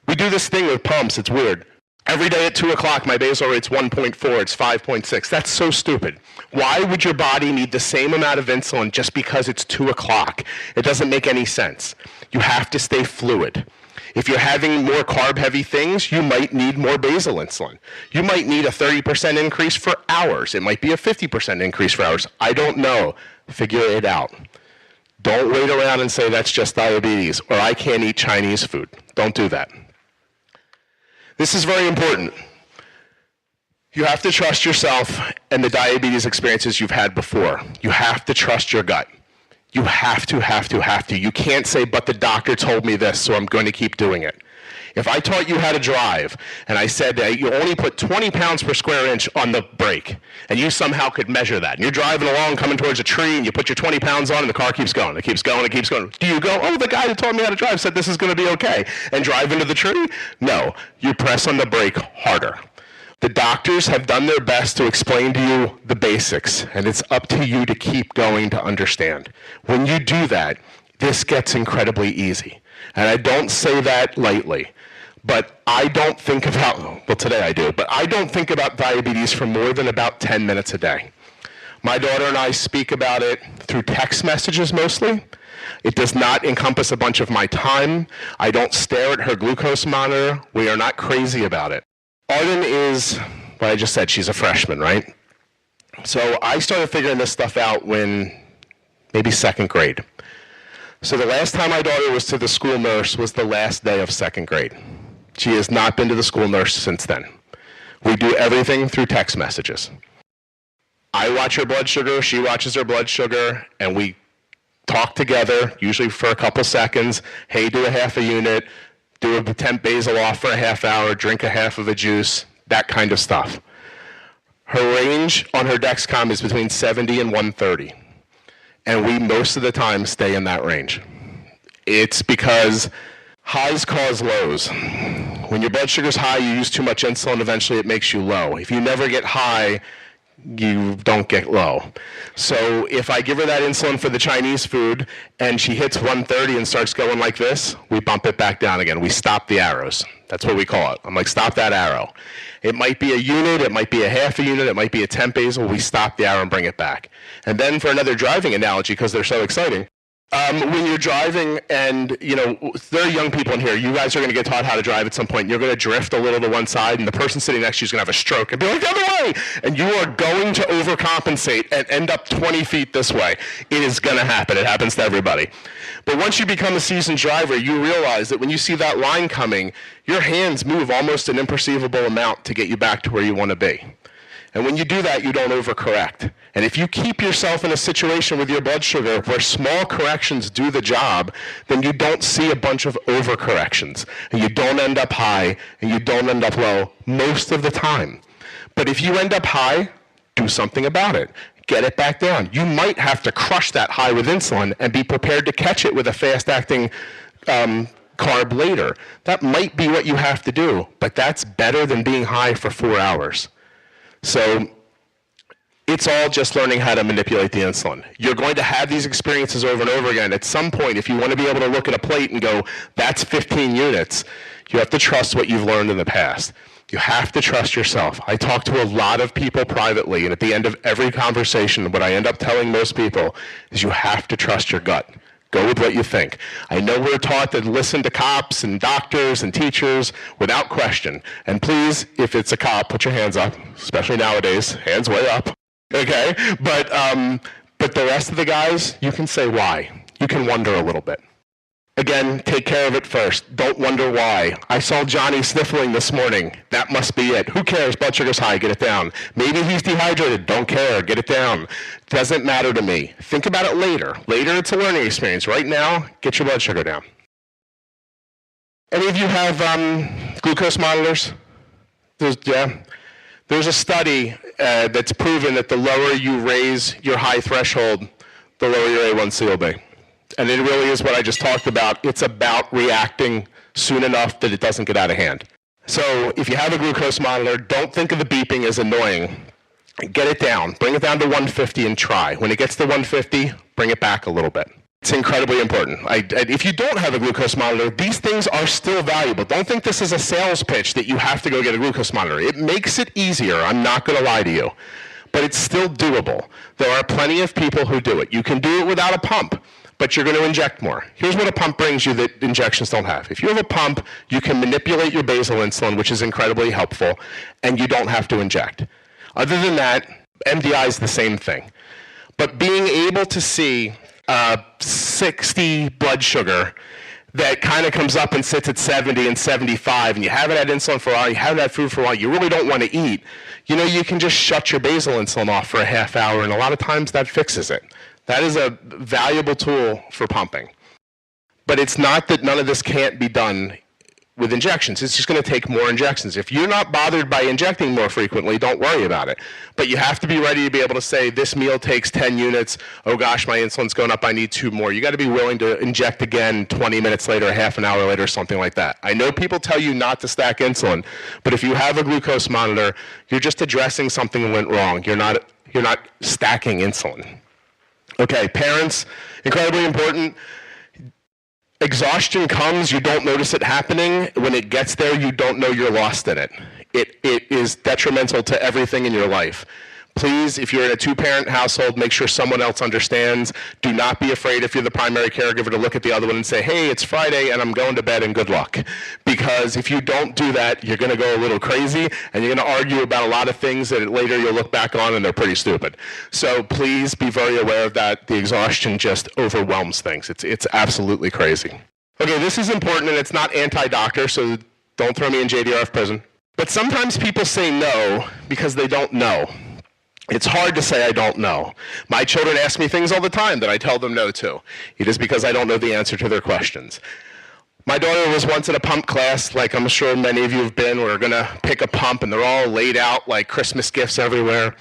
We do this thing with pumps. It's weird. Every day at 2 o'clock, my basal rate's 1.4. It's 5.6. That's so stupid. Why would your body need the same amount of insulin just because it's 2 o'clock? It doesn't make any sense. You have to stay fluid. If you're having more carb-heavy things, you might need more basal insulin. You might need a 30% increase for hours. It might be a 50% increase for hours. I don't know. Figure it out. Don't wait around and say that's just diabetes or I can't eat Chinese food. Don't do that. This is very important. You have to trust yourself and the diabetes experiences you've had before. You have to trust your gut. You have to. You can't say, but the doctor told me this, so I'm going to keep doing it. If I taught you how to drive, and I said that you only put 20 pounds per square inch on the brake, and you somehow could measure that, and you're driving along, coming towards a tree, and you put your 20 pounds on, and the car keeps going. It keeps going. Do you go, oh, the guy that taught me how to drive said this is going to be okay, and drive into the tree? No. You press on the brake harder. The doctors have done their best to explain to you the basics, and it's up to you to keep going to understand. When you do that, this gets incredibly easy. And I don't say that lightly, but I don't think about, well, today I do, but I don't think about diabetes for more than about 10 minutes a day. My daughter and I speak about it through text messages mostly. It does not encompass a bunch of my time. I don't stare at her glucose monitor. We are not crazy about it. Arden is, what I just said, she's a freshman, right? So I started figuring this stuff out when maybe second grade. So the last time my daughter was to the school nurse was the last day of second grade. She has not been to the school nurse since then. We do everything through text messages. I watch her blood sugar, she watches her blood sugar, and we talk together, usually for a couple seconds. Hey, do a half a unit, do a temp basal off for a half hour, drink a half of a juice, that kind of stuff. Her range on her Dexcom is between 70 and 130. And we, most of the time, stay in that range. It's because highs cause lows. When your blood sugar's high, you use too much insulin, eventually it makes you low. If you never get high, you don't get low. So if I give her that insulin for the Chinese food and she hits 130 and starts going like this, we bump it back down again. We stop the arrows. That's what we call it. I'm like, stop that arrow. It might be a unit, it might be a half a unit, it might be a temp basal. We stop the arrow and bring it back. And then for another driving analogy, because they're so exciting, when you're driving and, you know, there are young people in here, you guys are going to get taught how to drive at some point. You're going to drift a little to one side, and the person sitting next to you is going to have a stroke and be like, the other way! And you are going to overcompensate and end up 20 feet this way. It is going to happen. It happens to everybody. But once you become a seasoned driver, you realize that when you see that line coming, your hands move almost an imperceivable amount to get you back to where you want to be. And when you do that, you don't overcorrect. And if you keep yourself in a situation with your blood sugar where small corrections do the job, then you don't see a bunch of overcorrections. And you don't end up high, and you don't end up low most of the time. But if you end up high, do something about it. Get it back down. You might have to crush that high with insulin and be prepared to catch it with a fast-acting carb later. That might be what you have to do, but that's better than being high for 4 hours. So it's all just learning how to manipulate the insulin. You're going to have these experiences over and over again. At some point, if you want to be able to look at a plate and go, that's 15 units, you have to trust what you've learned in the past. You have to trust yourself. I talk to a lot of people privately, and at the end of every conversation, what I end up telling most people is you have to trust your gut. Go with what you think. I know we're taught to listen to cops and doctors and teachers without question. And please, if it's a cop, put your hands up, especially nowadays, hands way up. Okay? But the rest of the guys, you can say why. You can wonder a little bit. Again, take care of it first. Don't wonder why. I saw Johnny sniffling this morning. That must be it. Who cares? Blood sugar's high. Get it down. Maybe he's dehydrated. Don't care. Get it down. Doesn't matter to me. Think about it later. Later, it's a learning experience. Right now, get your blood sugar down. Any of you have glucose monitors? There's a study that's proven that the lower you raise your high threshold, the lower your A1C will be. And it really is what I just talked about. It's about reacting soon enough that it doesn't get out of hand. So if you have a glucose monitor, don't think of the beeping as annoying. Get it down. Bring it down to 150 and try. When it gets to 150, bring it back a little bit. It's incredibly important. If you don't have a glucose monitor, these things are still valuable. Don't think this is a sales pitch that you have to go get a glucose monitor. It makes it easier. I'm not going to lie to you. But it's still doable. There are plenty of people who do it. You can do it without a pump, but you're going to inject more. Here's what a pump brings you that injections don't have. If you have a pump, you can manipulate your basal insulin, which is incredibly helpful, and you don't have to inject. Other than that, MDI is the same thing. But being able to see 60 blood sugar that kind of comes up and sits at 70 and 75, and you haven't had insulin for a while, you haven't had food for a while, you really don't want to eat, you can just shut your basal insulin off for a half hour, and a lot of times that fixes it. That is a valuable tool for pumping. But it's not that none of this can't be done with injections. It's just going to take more injections. If you're not bothered by injecting more frequently, don't worry about it. But you have to be ready to be able to say, this meal takes 10 units. Oh gosh, my insulin's going up. I need 2 more. You got to be willing to inject again 20 minutes later, a half an hour later, something like that. I know people tell you not to stack insulin, but if you have a glucose monitor, you're just addressing something that went wrong. You're not stacking insulin. Okay, parents, incredibly important. Exhaustion comes, you don't notice it happening. When it gets there, you don't know you're lost in it. It is detrimental to everything in your life. Please, if you're in a 2-parent household, make sure someone else understands. Do not be afraid, if you're the primary caregiver, to look at the other one and say, hey, it's Friday and I'm going to bed and good luck. Because if you don't do that, you're going to go a little crazy and you're going to argue about a lot of things that later you'll look back on and they're pretty stupid. So please be very aware of that. The exhaustion just overwhelms things. It's absolutely crazy. Okay, this is important and it's not anti-doctor, so don't throw me in JDRF prison. But sometimes people say no because they don't know. It's hard to say I don't know. My children ask me things all the time that I tell them no to. It is because I don't know the answer to their questions. My daughter was once in a pump class, like I'm sure many of you have been. We're going to pick a pump, and they're all laid out like Christmas gifts everywhere.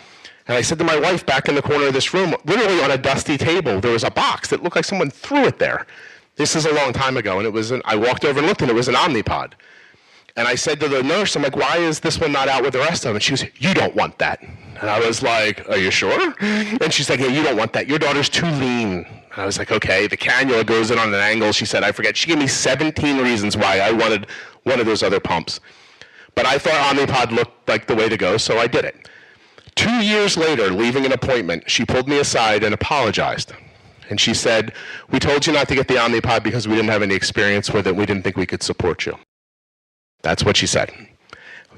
And I said to my wife, back in the corner of this room, literally on a dusty table, there was a box that looked like someone threw it there. This is a long time ago, and I walked over and looked, and it was an Omnipod. And I said to the nurse, I'm like, why is this one not out with the rest of them? And she was, you don't want that. And I was like, are you sure? And she's like, yeah, you don't want that. Your daughter's too lean. And I was like, okay. The cannula goes in on an angle. She said, I forget. She gave me 17 reasons why I wanted one of those other pumps. But I thought Omnipod looked like the way to go, so I did it. 2 years later, leaving an appointment, she pulled me aside and apologized. And she said, we told you not to get the Omnipod because we didn't have any experience with it. We didn't think we could support you. That's what she said.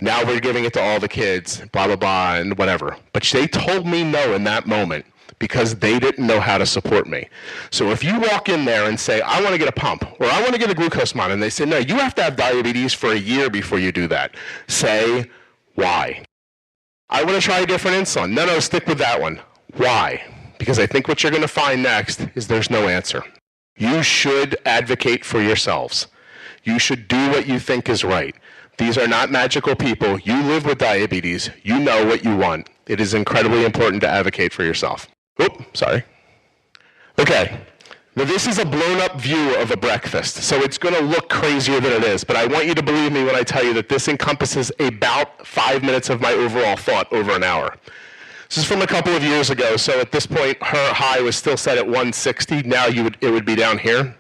Now we're giving it to all the kids, blah, blah, blah, and whatever. But they told me no in that moment because they didn't know how to support me. So if you walk in there and say, I want to get a pump, or I want to get a glucose monitor, and they say, no, you have to have diabetes for a year before you do that. Say, why? I want to try a different insulin. No, stick with that one. Why? Because I think what you're going to find next is there's no answer. You should advocate for yourselves. You should do what you think is right. These are not magical people. You live with diabetes. You know what you want. It is incredibly important to advocate for yourself. Oop, sorry. Okay. Now this is a blown up view of a breakfast, so it's going to look crazier than it is, but I want you to believe me when I tell you that this encompasses about 5 minutes of my overall thought over an hour. This is from a couple of years ago, so at this point her high was still set at 160. Now it would be down here.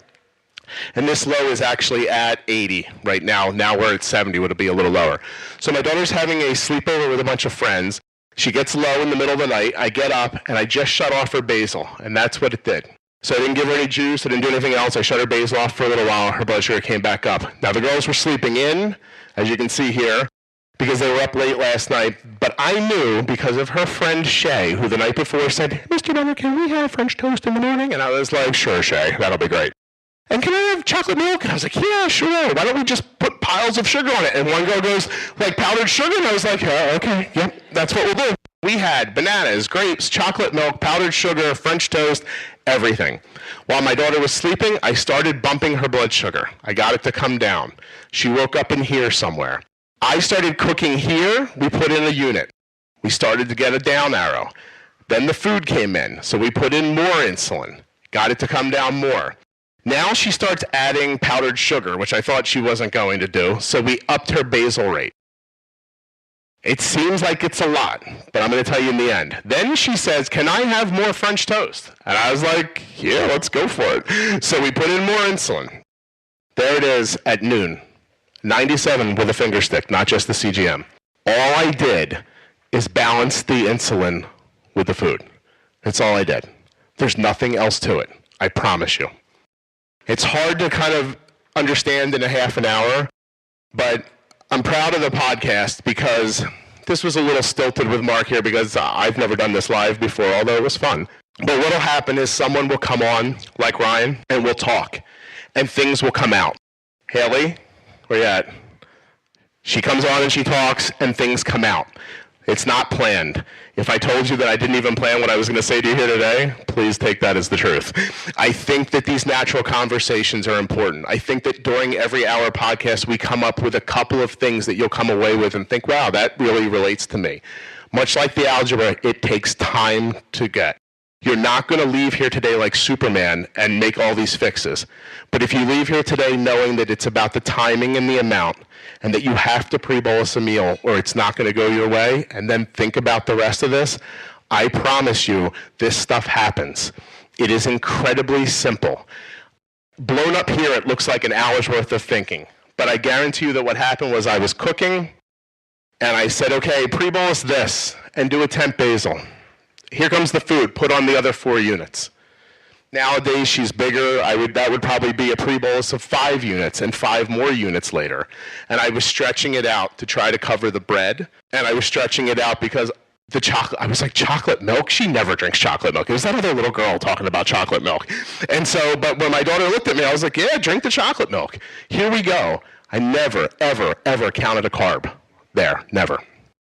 And this low is actually at 80 right now. Now we're at 70, would it be a little lower. So my daughter's having a sleepover with a bunch of friends. She gets low in the middle of the night. I get up, and I just shut off her basal, and that's what it did. So I didn't give her any juice. I didn't do anything else. I shut her basal off for a little while. Her blood sugar came back up. Now the girls were sleeping in, as you can see here, because they were up late last night. But I knew because of her friend Shay, who the night before said, Mr. Butler, can we have French toast in the morning? And I was like, sure, Shay, that'll be great. And can I have chocolate milk? And I was like, yeah, sure. Why don't we just put piles of sugar on it? And one girl goes, like powdered sugar? And I was like, yeah, okay, yep, that's what we'll do. We had bananas, grapes, chocolate milk, powdered sugar, French toast, everything. While my daughter was sleeping, I started bumping her blood sugar. I got it to come down. She woke up in here somewhere. I started cooking here. We put in a unit. We started to get a down arrow. Then the food came in, so we put in more insulin. Got it to come down more. Now she starts adding powdered sugar, which I thought she wasn't going to do, so we upped her basal rate. It seems like it's a lot, but I'm going to tell you in the end. Then she says, can I have more French toast? And I was like, yeah, let's go for it. So we put in more insulin. There it is at noon. 97 with a finger stick, not just the CGM. All I did is balance the insulin with the food. That's all I did. There's nothing else to it. I promise you. It's hard to kind of understand in a half an hour, but I'm proud of the podcast because this was a little stilted with Mark here because I've never done this live before, although it was fun. But what will happen is someone will come on, like Ryan, and we'll talk. and things will come out. Haley, where you at? She comes on and she talks, and things come out. It's not planned. If I told you that I didn't even plan what I was going to say to you here today, please take that as the truth. I think that these natural conversations are important. I think that during every hour podcast, we come up with a couple of things that you'll come away with and think, wow, that really relates to me. Much like the algebra, it takes time to get. You're not going to leave here today like Superman and make all these fixes. But if you leave here today knowing that it's about the timing and the amount, and that you have to pre-bolus a meal or it's not going to go your way, and then think about the rest of this, I promise you this stuff happens. It is incredibly simple. Blown up here, it looks like an hour's worth of thinking. But I guarantee you that what happened was I was cooking, and I said, okay, pre-bolus this, and do a temp basal. Here comes the food, put on the other 4 units. Nowadays, she's bigger. That would probably be a pre-bolus of 5 units and 5 more units later. And I was stretching it out to try to cover the bread. And I was stretching it out because the chocolate, I was like, chocolate milk? She never drinks chocolate milk. It was that other little girl talking about chocolate milk. And so, but when my daughter looked at me, I was like, yeah, drink the chocolate milk. Here we go. I never, ever, ever counted a carb there. Never.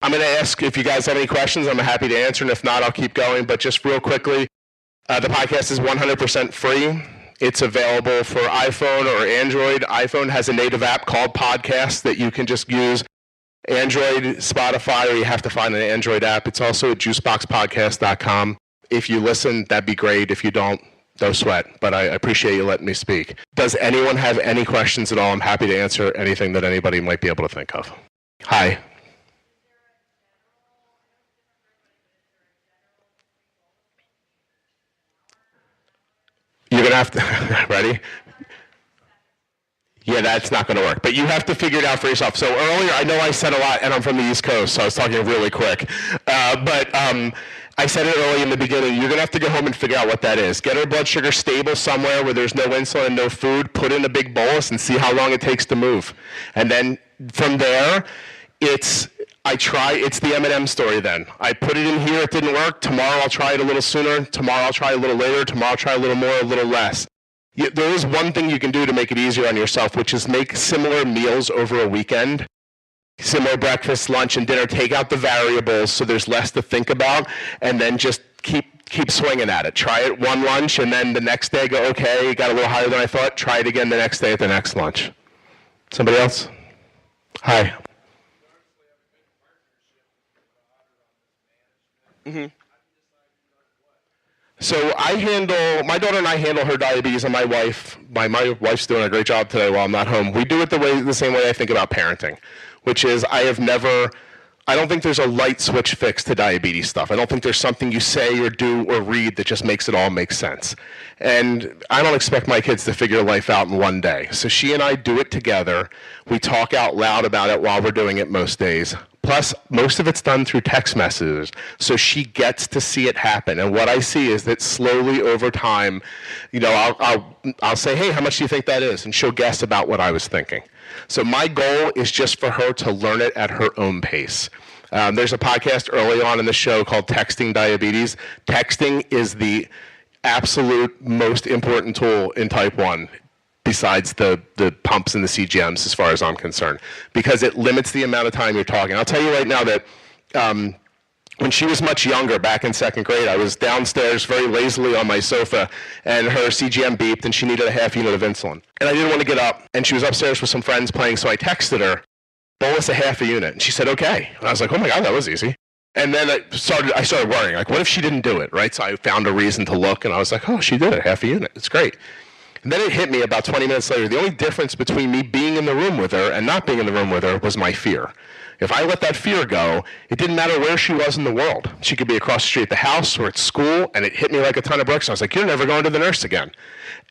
I'm going to ask if you guys have any questions. I'm happy to answer. And if not, I'll keep going. But just real quickly, the podcast is 100% free. It's available for iPhone or Android. iPhone has a native app called Podcast that you can just use. Android, Spotify, or you have to find an Android app. It's also at juiceboxpodcast.com. If you listen, that'd be great. If you don't, no sweat. But I appreciate you letting me speak. Does anyone have any questions at all? I'm happy to answer anything that anybody might be able to think of. Hi. You're going to have to, ready? Yeah, that's not going to work. But you have to figure it out for yourself. So earlier, I know I said a lot, and I'm from the East Coast, so I was talking really quick. But I said it early in the beginning. You're going to have to go home and figure out what that is. Get her blood sugar stable somewhere where there's no insulin and no food. Put in a big bolus and see how long it takes to move. And then from there, it's the M&M story then. I put it in here, it didn't work. Tomorrow I'll try it a little sooner. Tomorrow I'll try a little later. Tomorrow I'll try a little more, a little less. There is one thing you can do to make it easier on yourself, which is make similar meals over a weekend. Similar breakfast, lunch, and dinner. Take out the variables so there's less to think about, and then just keep swinging at it. Try it one lunch, and then the next day go, okay, got a little higher than I thought. Try it again the next day at the next lunch. Somebody else? Hi. Mm-hmm. So my daughter and I handle her diabetes, and my wife's doing a great job today while I'm not home. We do it the same way I think about parenting, which is I don't think there's a light switch fix to diabetes stuff. I don't think there's something you say or do or read that just makes it all make sense. And I don't expect my kids to figure life out in one day. So she and I do it together. We talk out loud about it while we're doing it most days. Plus, most of it's done through text messages, so she gets to see it happen. And what I see is that slowly over time, I'll say, hey, how much do you think that is? And she'll guess about what I was thinking. So my goal is just for her to learn it at her own pace. There's a podcast early on in the show called Texting Diabetes. Texting is the absolute most important tool in type 1. Besides the pumps and the CGMs, as far as I'm concerned, because it limits the amount of time you're talking. I'll tell you right now that when she was much younger, back in 2nd grade, I was downstairs very lazily on my sofa, and her CGM beeped, and she needed a half unit of insulin. And I didn't want to get up, and she was upstairs with some friends playing, so I texted her, bolus a half a unit. And she said, okay. And I was like, oh my God, that was easy. And then I started worrying, like, what if she didn't do it, right? So I found a reason to look, and I was like, oh, she did it, half a unit. It's great. And then it hit me about 20 minutes later. The only difference between me being in the room with her and not being in the room with her was my fear. If I let that fear go, it didn't matter where she was in the world. She could be across the street at the house or at school, and it hit me like a ton of bricks. I was like, you're never going to the nurse again.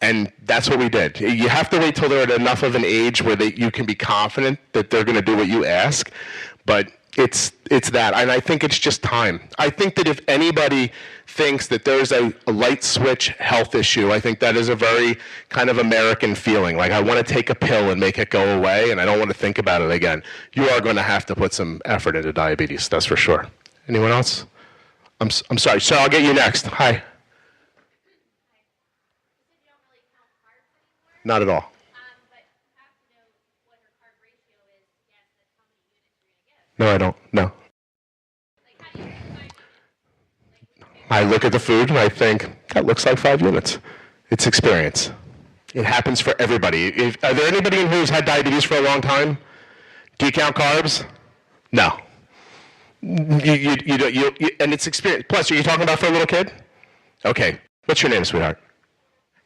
And that's what we did. You have to wait till they're at enough of an age where you can be confident that they're going to do what you ask. But it's that, and I think it's just time. I think that if anybody thinks that there's a light switch health issue, I think that is a very kind of American feeling. Like, I want to take a pill and make it go away, and I don't want to think about it again. You are going to have to put some effort into diabetes, that's for sure. Anyone else? I'm sorry, I'll get you next. Hi. Not at all. No, I don't. No. I look at the food and I think, that looks like 5 units. It's experience. It happens for everybody. Are there anybody in here who's had diabetes for a long time? Do you count carbs? No. And it's experience. Plus, are you talking about for a little kid? Okay. What's your name, sweetheart?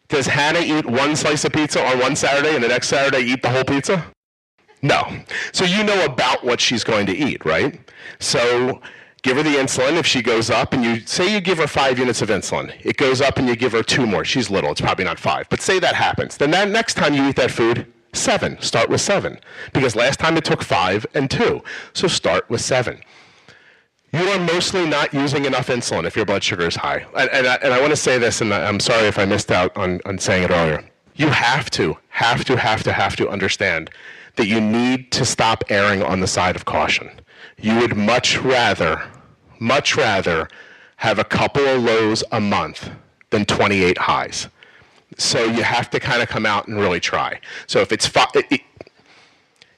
Does Hannah eat one slice of pizza on one Saturday and the next Saturday eat the whole pizza? No. So you know about what she's going to eat, right? So give her the insulin. If she goes up and you say you give her 5 units of insulin, it goes up and you give her 2 more. She's little. It's probably not 5. But say that happens. Then that next time you eat that food, 7. Start with 7. Because last time it took 5 and 2. So start with 7. You are mostly not using enough insulin if your blood sugar is high. And I want to say this, and I'm sorry if I missed out on saying it earlier. You have to understand that you need to stop erring on the side of caution. You would much rather have a couple of lows a month than 28 highs. So you have to kind of come out and really try. So if it's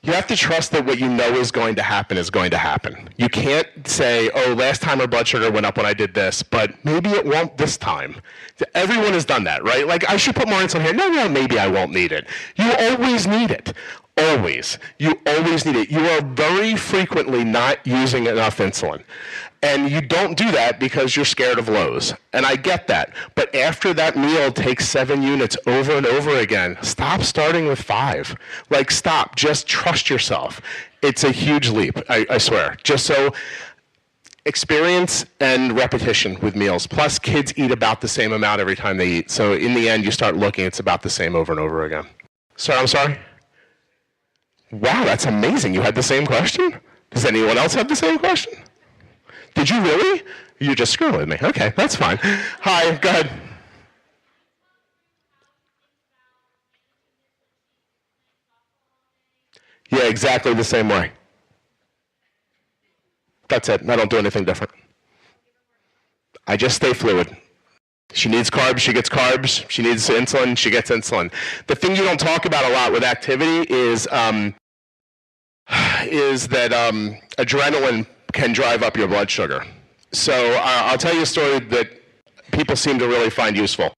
you have to trust that what you know is going to happen is going to happen. You can't say, oh, last time our blood sugar went up when I did this, but maybe it won't this time. Everyone has done that, right? Like, I should put more insulin here. No, maybe I won't need it. You always need it. Always. You always need it. You are very frequently not using enough insulin. And you don't do that because you're scared of lows. And I get that. But after that meal takes 7 units over and over again, stop starting with 5. Like, stop. Just trust yourself. It's a huge leap, I swear. Just so experience and repetition with meals. Plus, kids eat about the same amount every time they eat. So in the end, you start looking, it's about the same over and over again. Sir, I'm sorry? Wow, that's amazing. You had the same question? Does anyone else have the same question? Did you really? You're just screwing with me. Okay, that's fine. Hi, go ahead. Yeah, exactly the same way. That's it. I don't do anything different. I just stay fluid. She needs carbs, she gets carbs. She needs insulin, she gets insulin. The thing you don't talk about a lot with activity is that adrenaline can drive up your blood sugar. So I'll tell you a story that people seem to really find useful.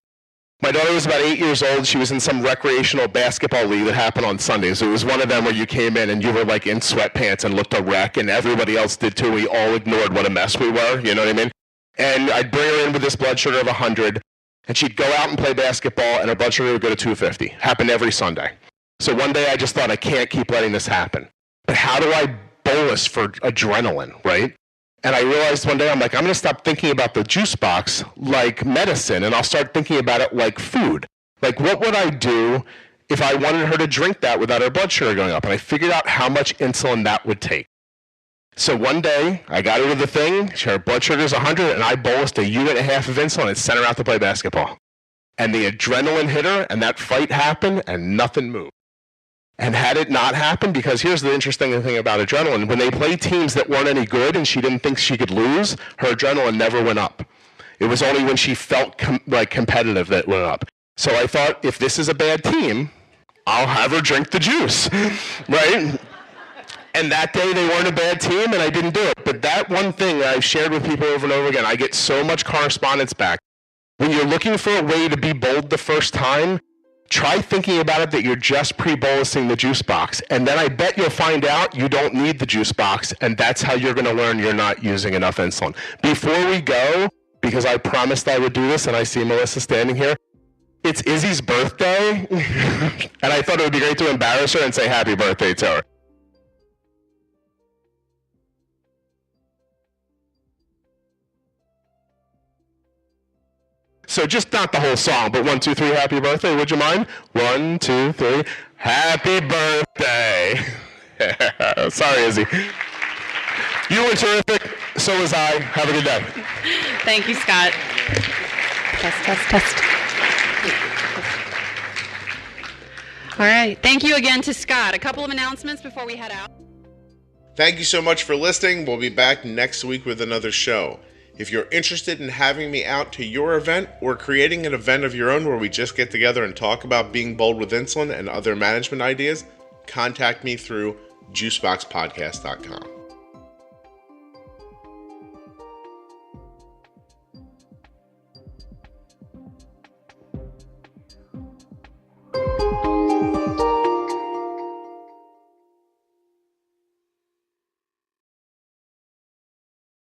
My daughter was about 8 years old. She was in some recreational basketball league that happened on Sundays. It was one of them where you came in and you were like in sweatpants and looked a wreck, and everybody else did too. We all ignored what a mess we were, you know what I mean? And I'd bring her in with this blood sugar of 100, and she'd go out and play basketball, and her blood sugar would go to 250. Happened every Sunday. So one day I just thought, I can't keep letting this happen. But how do I bolus for adrenaline, right? And I realized one day, I'm like, I'm going to stop thinking about the juice box like medicine, and I'll start thinking about it like food. Like, what would I do if I wanted her to drink that without her blood sugar going up? And I figured out how much insulin that would take. So one day, I got her to the thing, her blood sugar is 100, and I bolused 1.5 units of insulin and sent her out to play basketball. And the adrenaline hit her, and that fight happened, and nothing moved. And had it not happened, because here's the interesting thing about adrenaline, when they played teams that weren't any good and she didn't think she could lose, her adrenaline never went up. It was only when she felt competitive that it went up. So I thought, if this is a bad team, I'll have her drink the juice, right? And that day they weren't a bad team and I didn't do it. But that one thing that I've shared with people over and over again, I get so much correspondence back. When you're looking for a way to be bold the first time, try thinking about it that you're just pre-bolusing the juice box. And then I bet you'll find out you don't need the juice box, and that's how you're going to learn you're not using enough insulin. Before we go, because I promised I would do this, and I see Melissa standing here, it's Izzy's birthday, and I thought it would be great to embarrass her and say happy birthday to her. So just not the whole song, but 1, 2, 3, happy birthday, would you mind? 1, 2, 3, happy birthday. Sorry, Izzy. You were terrific, so was I. Have a good day. Thank you, Scott. Test. All right, thank you again to Scott. A couple of announcements before we head out. Thank you so much for listening. We'll be back next week with another show. If you're interested in having me out to your event or creating an event of your own where we just get together and talk about being bold with insulin and other management ideas, contact me through juiceboxpodcast.com.